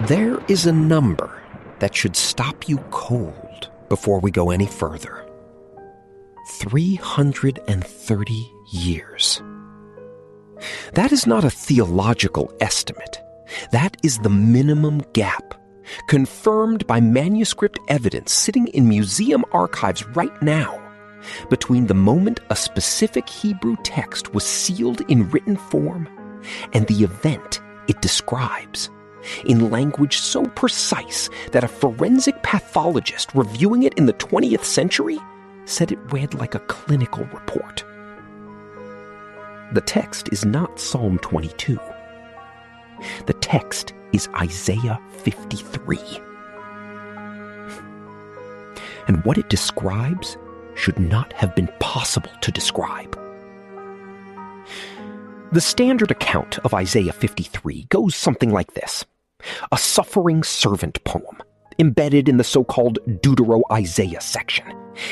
There is a number that should stop you cold before we go any further. 330 years. That is not a theological estimate. That is the minimum gap, confirmed by manuscript evidence sitting in museum archives right now, between the moment a specific Hebrew text was sealed in written form and the event it describes, in language so precise that a forensic pathologist reviewing it in the 20th century said it read like a clinical report. The text is not Psalm 22. The text is Isaiah 53. And what it describes should not have been possible to describe. The standard account of Isaiah 53 goes something like this: a suffering servant poem, embedded in the so-called Deutero-Isaiah section,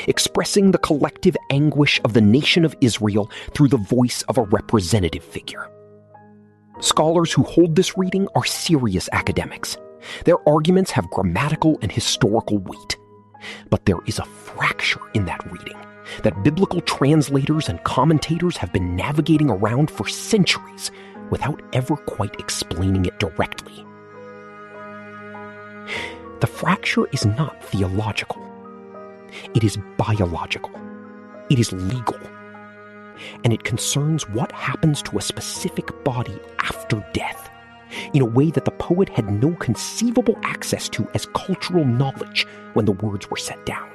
expressing the collective anguish of the nation of Israel through the voice of a representative figure. Scholars who hold this reading are serious academics. Their arguments have grammatical and historical weight. But there is a fracture in that reading that biblical translators and commentators have been navigating around for centuries without ever quite explaining it directly. The fracture is not theological. It is biological. It is legal. And it concerns what happens to a specific body after death, in a way that the poet had no conceivable access to as cultural knowledge when the words were set down.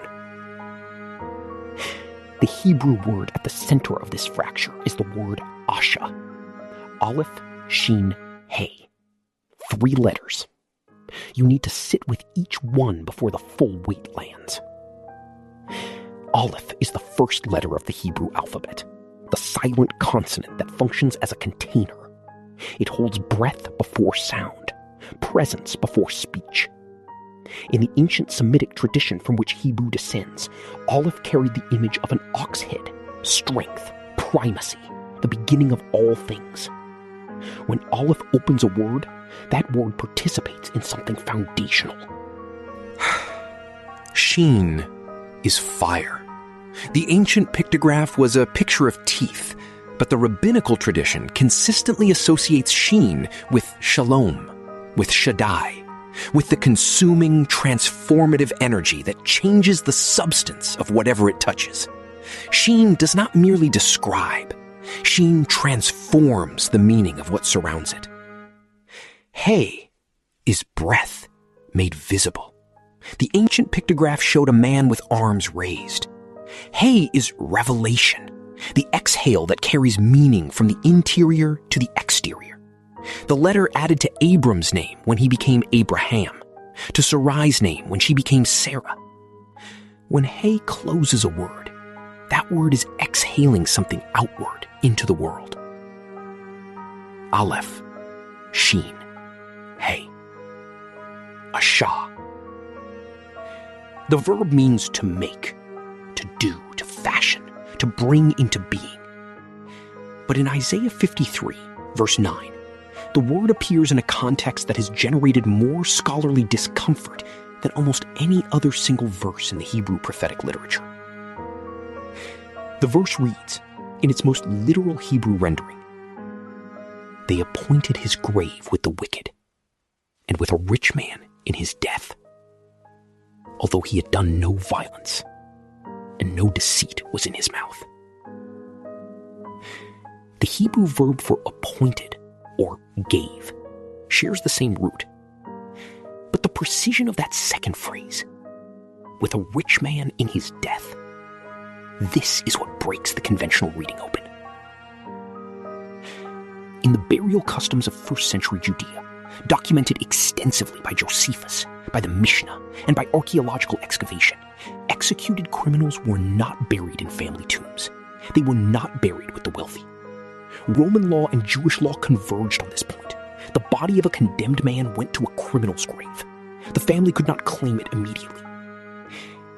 The Hebrew word at the center of this fracture is the word Asha. Aleph, Shin, Hey. 3 letters. You need to sit with each one before the full weight lands. Aleph is the first letter of the Hebrew alphabet, the silent consonant that functions as a container. It holds breath before sound, presence before speech. In the ancient Semitic tradition from which Hebrew descends, Aleph carried the image of an ox head, strength, primacy, the beginning of all things. When Aleph opens a word, that word participates in something foundational. Shin is fire. The ancient pictograph was a picture of teeth, but the rabbinical tradition consistently associates Shin with Shalom, with Shaddai, with the consuming, transformative energy that changes the substance of whatever it touches. Shin does not merely describe. Shin transforms the meaning of what surrounds it. Hey is breath made visible. The ancient pictograph showed a man with arms raised. Hey is revelation, the exhale that carries meaning from the interior to the exterior. The letter added to Abram's name when he became Abraham, to Sarai's name when she became Sarah. When Hey closes a word, that word is exhaling something outward into the world. Aleph, Shin, Hey. Asha. The verb means to make, to do, to fashion, to bring into being. But in Isaiah 53, verse 9, the word appears in a context that has generated more scholarly discomfort than almost any other single verse in the Hebrew prophetic literature. The verse reads, in its most literal Hebrew rendering, "They appointed his grave with the wicked, and with a rich man in his death, although he had done no violence, and no deceit was in his mouth." The Hebrew verb for appointed, or gave, shares the same root. But the precision of that second phrase, with a rich man in his death, this is what breaks the conventional reading open. In the burial customs of first century Judea, documented extensively by Josephus, by the Mishnah, and by archaeological excavation, executed criminals were not buried in family tombs. They were not buried with the wealthy. Roman law and Jewish law converged on this point. The body of a condemned man went to a criminal's grave. The family could not claim it immediately.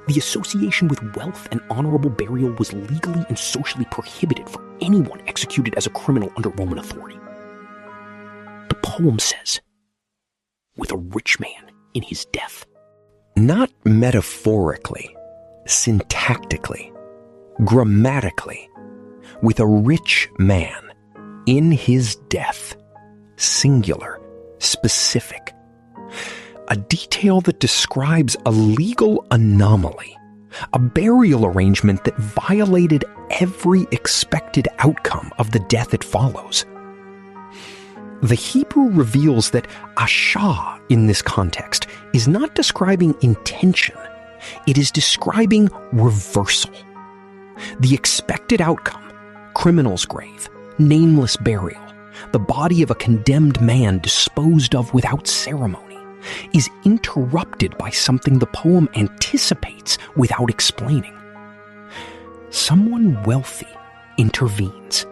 The association with wealth and honorable burial was legally and socially prohibited for anyone executed as a criminal under Roman authority. The poem says, with a rich man in his death. Not metaphorically, syntactically, grammatically, with a rich man in his death, singular, specific. A detail that describes a legal anomaly, a burial arrangement that violated every expected outcome of the death it follows. The Hebrew reveals that ashah in this context is not describing intention, it is describing reversal. The expected outcome, criminal's grave, nameless burial, the body of a condemned man disposed of without ceremony, is interrupted by something the poem anticipates without explaining. Someone wealthy intervenes.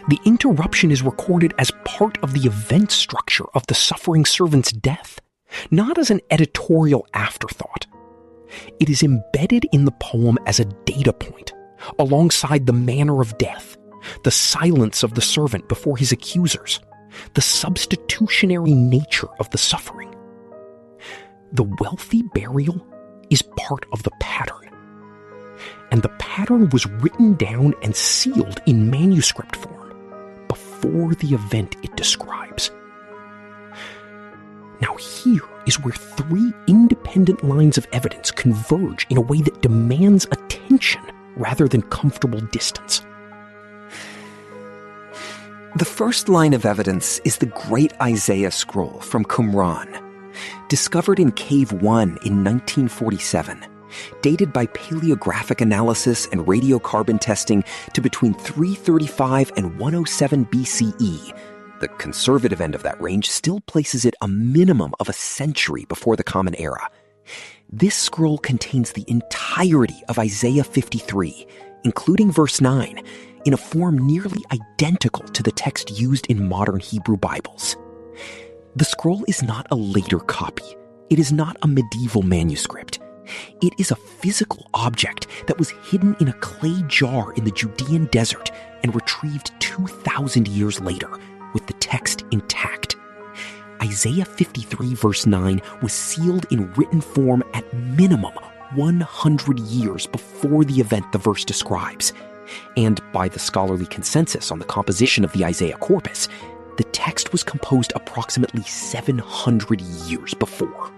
The interruption is recorded as part of the event structure of the suffering servant's death, not as an editorial afterthought. It is embedded in the poem as a data point, alongside the manner of death, the silence of the servant before his accusers, the substitutionary nature of the suffering. The wealthy burial is part of the pattern, and the pattern was written down and sealed in manuscript form before the event it describes. Now here is where three independent lines of evidence converge in a way that demands attention rather than comfortable distance. The first line of evidence is the Great Isaiah Scroll from Qumran, discovered in Cave 1 in 1947, dated by paleographic analysis and radiocarbon testing to between 335 and 107 BCE. The conservative end of that range still places it a minimum of a century before the Common Era. This scroll contains the entirety of Isaiah 53, including verse 9, in a form nearly identical to the text used in modern Hebrew Bibles. The scroll is not a later copy. It is not a medieval manuscript. It is a physical object that was hidden in a clay jar in the Judean desert and retrieved 2,000 years later, with the text intact. Isaiah 53 verse 9 was sealed in written form at minimum 100 years before the event the verse describes. And by the scholarly consensus on the composition of the Isaiah corpus, the text was composed approximately 700 years before.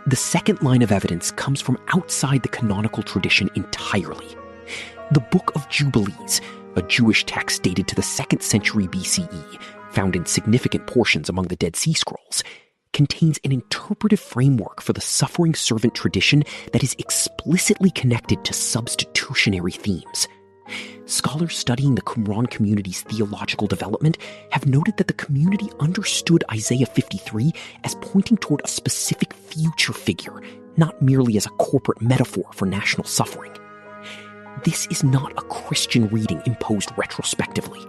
The second line of evidence comes from outside the canonical tradition entirely. The Book of Jubilees, a Jewish text dated to the 2nd century BCE, found in significant portions among the Dead Sea Scrolls, contains an interpretive framework for the suffering servant tradition that is explicitly connected to substitutionary themes. Scholars studying the Qumran community's theological development have noted that the community understood Isaiah 53 as pointing toward a specific future figure, not merely as a corporate metaphor for national suffering. This is not a Christian reading imposed retrospectively.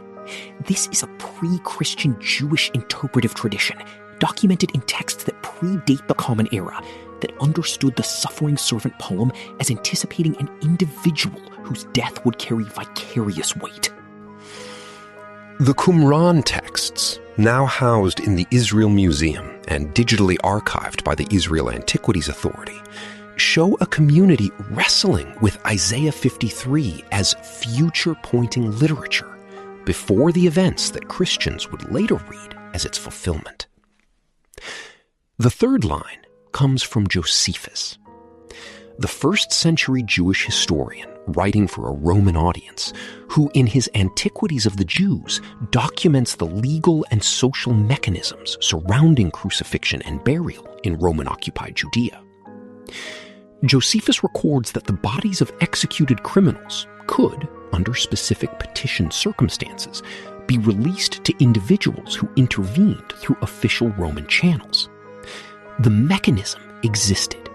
This is a pre-Christian Jewish interpretive tradition, documented in texts that predate the Common Era, that understood the suffering servant poem as anticipating an individual whose death would carry vicarious weight. The Qumran texts, now housed in the Israel Museum and digitally archived by the Israel Antiquities Authority, show a community wrestling with Isaiah 53 as future-pointing literature before the events that Christians would later read as its fulfillment. The third line comes from Josephus, the 1st century Jewish historian writing for a Roman audience, who in his Antiquities of the Jews documents the legal and social mechanisms surrounding crucifixion and burial in Roman-occupied Judea. Josephus records that the bodies of executed criminals could, under specific petition circumstances, be released to individuals who intervened through official Roman channels. The mechanism existed.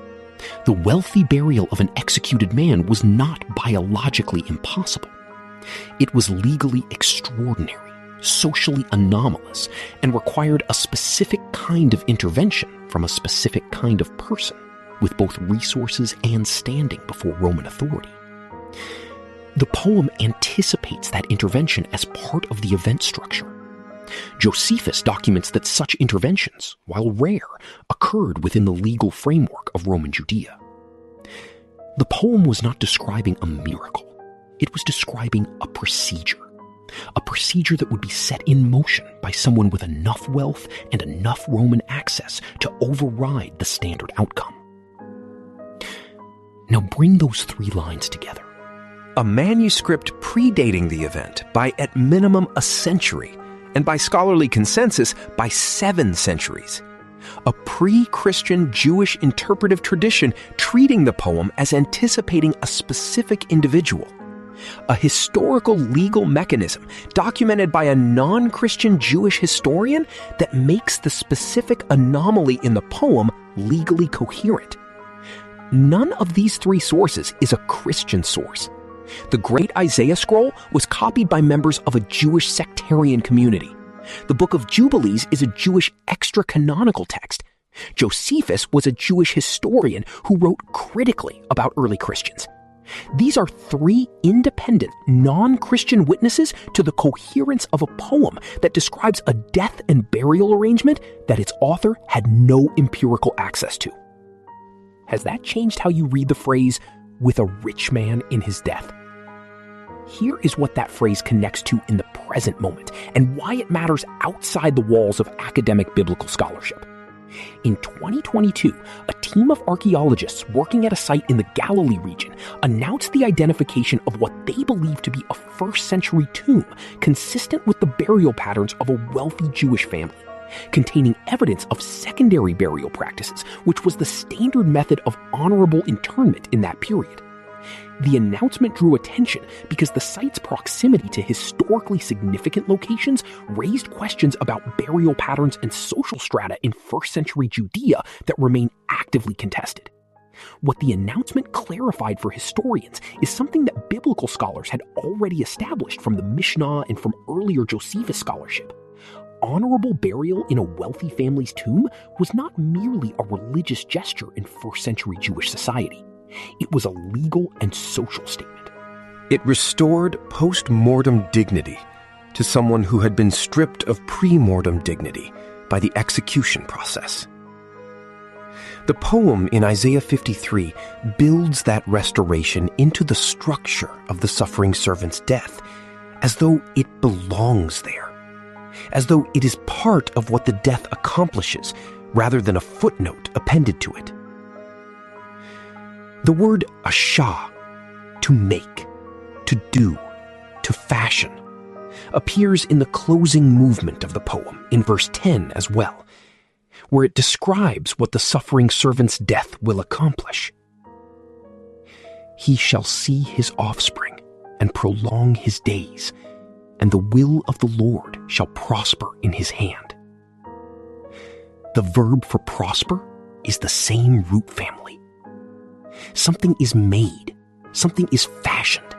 The wealthy burial of an executed man was not biologically impossible. It was legally extraordinary, socially anomalous, and required a specific kind of intervention from a specific kind of person, with both resources and standing before Roman authority. The poem anticipates that intervention as part of the event structure. Josephus documents that such interventions, while rare, occurred within the legal framework of Roman Judea. The poem was not describing a miracle. It was describing a procedure that would be set in motion by someone with enough wealth and enough Roman access to override the standard outcome. Now bring those three lines together. A manuscript predating the event by at minimum a century, and by scholarly consensus by 7 centuries. A pre-Christian Jewish interpretive tradition treating the poem as anticipating a specific individual. A historical legal mechanism documented by a non-Christian Jewish historian that makes the specific anomaly in the poem legally coherent. None of these 3 sources is a Christian source. The Great Isaiah Scroll was copied by members of a Jewish sectarian community. The Book of Jubilees is a Jewish extra-canonical text. Josephus was a Jewish historian who wrote critically about early Christians. These are 3 independent, non-Christian witnesses to the coherence of a poem that describes a death and burial arrangement that its author had no empirical access to. Has that changed how you read the phrase, "with a rich man in his death"? Here is what that phrase connects to in the present moment, and why it matters outside the walls of academic biblical scholarship. In 2022, a team of archaeologists working at a site in the Galilee region announced the identification of what they believe to be a 1st century tomb consistent with the burial patterns of a wealthy Jewish family, containing evidence of secondary burial practices, which was the standard method of honorable interment in that period. The announcement drew attention because the site's proximity to historically significant locations raised questions about burial patterns and social strata in 1st century Judea that remain actively contested. What the announcement clarified for historians is something that biblical scholars had already established from the Mishnah and from earlier Josephus scholarship. Honorable burial in a wealthy family's tomb was not merely a religious gesture in 1st century Jewish society. It was a legal and social statement. It restored post-mortem dignity to someone who had been stripped of pre-mortem dignity by the execution process. The poem in Isaiah 53 builds that restoration into the structure of the suffering servant's death, as though it belongs there, as though it is part of what the death accomplishes, rather than a footnote appended to it. The word ashah, to make, to do, to fashion, appears in the closing movement of the poem in verse 10 as well, where it describes what the suffering servant's death will accomplish. He shall see his offspring and prolong his days, and the will of the Lord shall prosper in his hand. The verb for prosper is the same root family. Something is made, something is fashioned,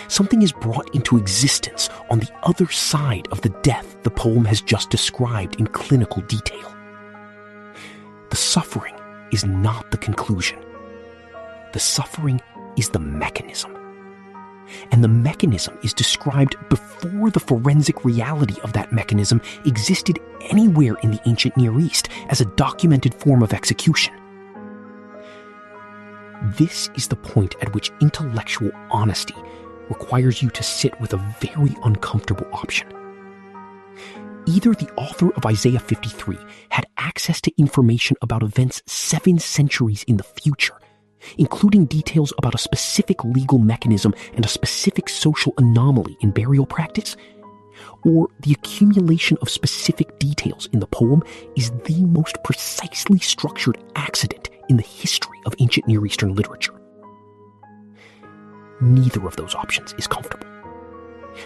something is brought into existence on the other side of the death the poem has just described in clinical detail. The suffering is not the conclusion. The suffering is the mechanism. And the mechanism is described before the forensic reality of that mechanism existed anywhere in the ancient Near East as a documented form of execution. This is the point at which intellectual honesty requires you to sit with a very uncomfortable option. Either the author of Isaiah 53 had access to information about events 7 centuries in the future, including details about a specific legal mechanism and a specific social anomaly in burial practice, or the accumulation of specific details in the poem is the most precisely structured accident in the history of ancient Near Eastern literature. Neither of those options is comfortable.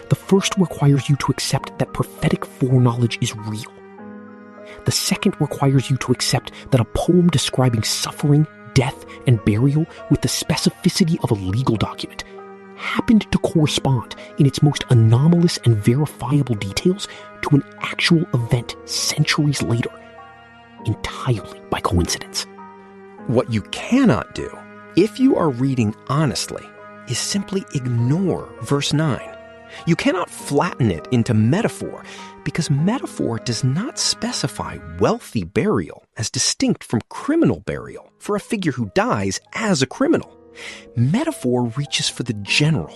The first requires you to accept that prophetic foreknowledge is real. The second requires you to accept that a poem describing suffering, death, and burial with the specificity of a legal document happened to correspond in its most anomalous and verifiable details to an actual event centuries later, entirely by coincidence. What you cannot do, if you are reading honestly, is simply ignore verse 9, You cannot flatten it into metaphor, because metaphor does not specify wealthy burial as distinct from criminal burial for a figure who dies as a criminal. Metaphor reaches for the general.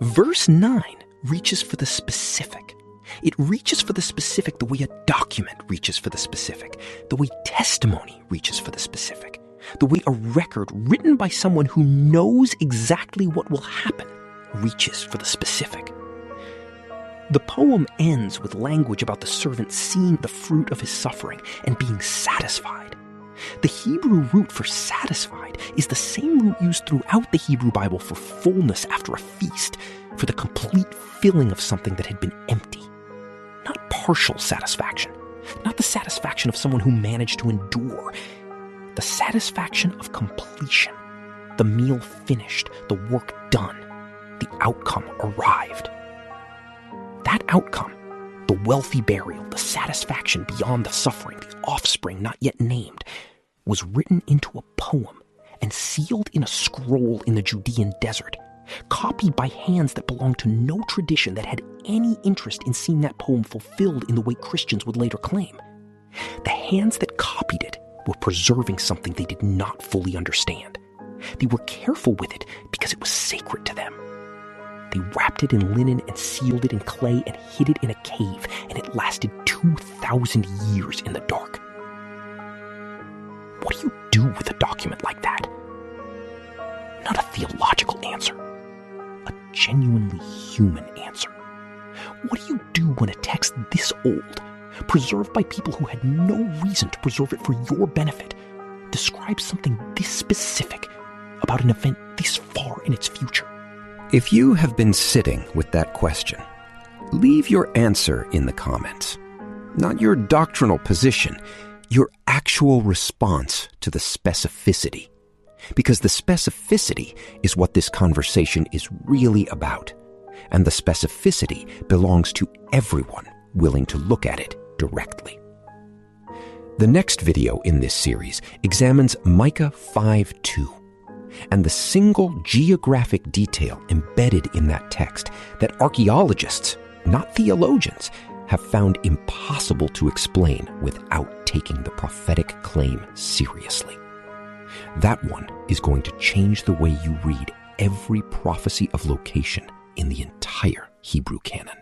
Verse 9 reaches for the specific. It reaches for the specific the way a document reaches for the specific, the way testimony reaches for the specific, the way a record written by someone who knows exactly what will happen reaches for the specific. The poem ends with language about the servant seeing the fruit of his suffering and being satisfied. The Hebrew root for satisfied is the same root used throughout the Hebrew Bible for fullness after a feast, for the complete filling of something that had been empty. Not partial satisfaction, not the satisfaction of someone who managed to endure, the satisfaction of completion, the meal finished, the work done, the outcome arrived. That outcome, the wealthy burial, the satisfaction beyond the suffering, the offspring not yet named, was written into a poem and sealed in a scroll in the Judean desert, copied by hands that belonged to no tradition that had any interest in seeing that poem fulfilled in the way Christians would later claim. The hands that copied it were preserving something they did not fully understand. They were careful with it because it was sacred to them. They wrapped it in linen and sealed it in clay and hid it in a cave, and it lasted 2,000 years in the dark. What do you do with a document like that? Not a theological answer, a genuinely human answer. What do you do when a text this old, preserved by people who had no reason to preserve it for your benefit, describes something this specific about an event this far in its future? If you have been sitting with that question, leave your answer in the comments. Not your doctrinal position, your actual response to the specificity. Because the specificity is what this conversation is really about. And the specificity belongs to everyone willing to look at it directly. The next video in this series examines Micah 5:2. And the single geographic detail embedded in that text that archaeologists, not theologians, have found impossible to explain without taking the prophetic claim seriously. That one is going to change the way you read every prophecy of location in the entire Hebrew canon.